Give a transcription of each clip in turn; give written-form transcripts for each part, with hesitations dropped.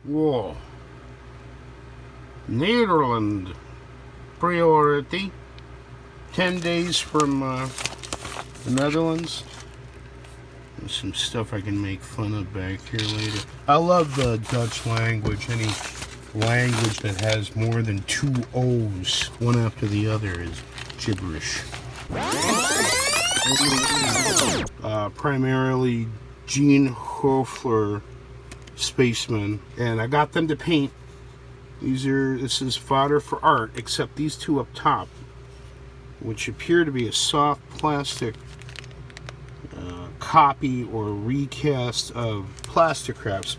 Whoa. Netherlands. Priority. 10 days from the Netherlands. There's some stuff I can make fun of back here later. I love the Dutch language. Any language that has more than two O's, one after the other, is gibberish. Primarily Gene Hoefler Spaceman, and I got them to paint. This is fodder for art, except these two up top, which appear to be a soft plastic copy or recast of Plasticraft.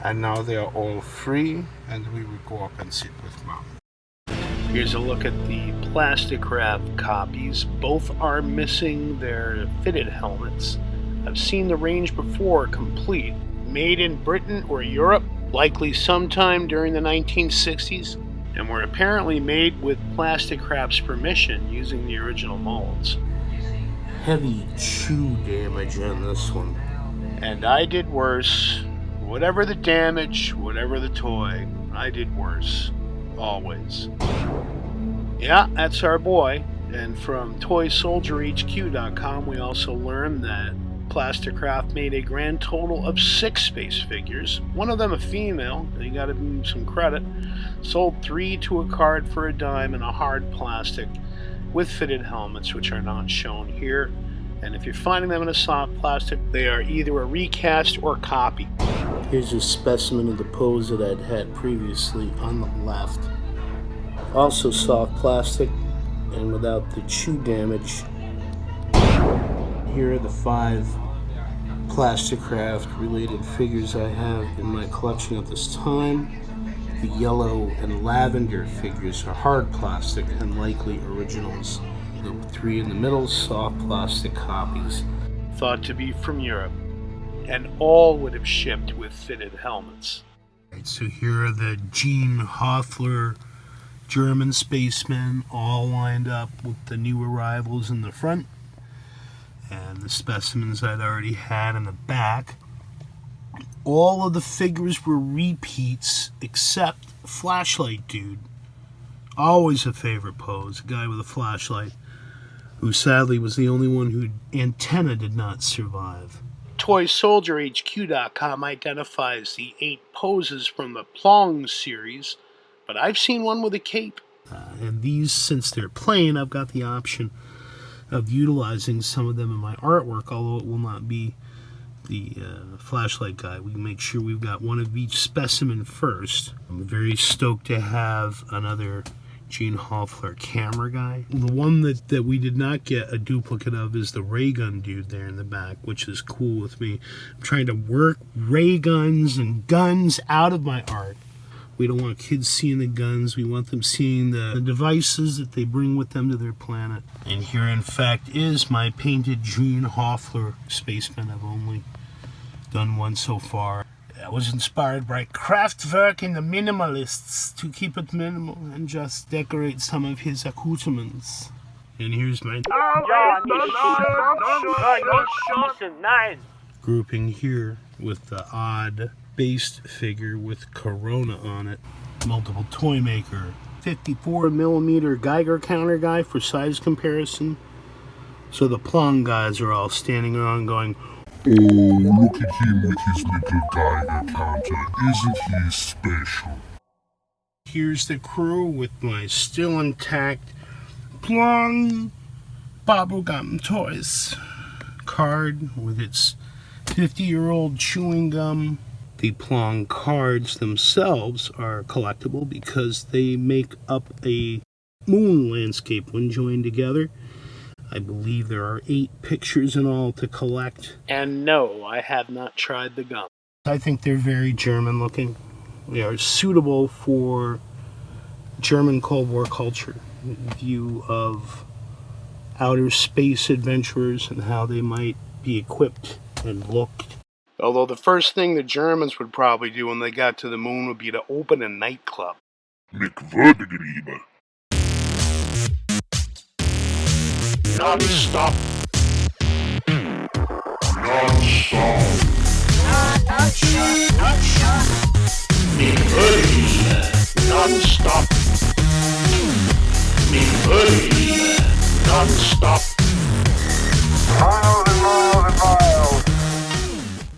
And now they are all free, and we will go up and sit with Mom. Here's a look at the Plasticraft copies. Both are missing their fitted helmets. I've seen the range before complete. Made in Britain or Europe, likely sometime during the 1960s, and were apparently made with Plasticraft's permission using the original molds. Heavy chew damage on this one. And I did worse. Whatever the damage, whatever the toy, I did worse. Always. Yeah, that's our boy. And from ToySoldierHQ.com, we also learned that Plasticraft made a grand total of 6 space figures. One of them a female, they got to give him some credit. Sold 3 to a card for a dime in a hard plastic with fitted helmets, which are not shown here. And if you're finding them in a soft plastic, they are either a recast or copy. Here's a specimen of the pose that I'd had previously on the left. Also soft plastic and without the chew damage. Here are the 5 Plasticraft related figures I have in my collection at this time. The yellow and lavender figures are hard plastic and likely originals. The 3 in the middle, soft plastic copies. Thought to be from Europe. And all would have shipped with fitted helmets. Right, so here are the Gene Hoefler German spacemen, all lined up with the new arrivals in the front. And the specimens I'd already had in the back. All of the figures were repeats except Flashlight Dude. Always a favorite pose, a guy with a flashlight, who sadly was the only one whose antenna did not survive. ToySoldierHQ.com identifies the 8 poses from the Plong series, but I've seen one with a cape. And these, since they're plain, I've got the option of utilizing some of them in my artwork, although it will not be the flashlight guy. We make sure we've got one of each specimen first. I'm very stoked to have another Gene Hoefler camera guy. The one that we did not get a duplicate of is the ray gun dude there in the back, which is cool with me. I'm trying to work ray guns and guns out of my art. We don't want kids seeing the guns. We want them seeing the devices that they bring with them to their planet. And here, in fact, is my painted Gene Hoefler spaceman. I've only done one so far. I was inspired by Kraftwerk and the Minimalists to keep it minimal and just decorate some of his accoutrements. And here's my grouping here with the odd based figure with Corona on it. Multiple toy maker. 54mm Geiger counter guy for size comparison. So the Plong guys are all standing around going, "Oh, look at him with his little Geiger counter. Isn't he special?" Here's the crew with my still intact Plong bubblegum toys card with its 50-year-old chewing gum. The Plong cards themselves are collectible because they make up a moon landscape when joined together. I believe there are 8 pictures in all to collect. And no, I have not tried the gum. I think they're very German looking. They are suitable for German Cold War culture, view of outer space adventurers and how they might be equipped and looked. Although the first thing the Germans would probably do when they got to the moon would be to open a nightclub. McVerdigriebe. Non-stop. Mit Hölle, non-stop. Mit Hölle, non-stop.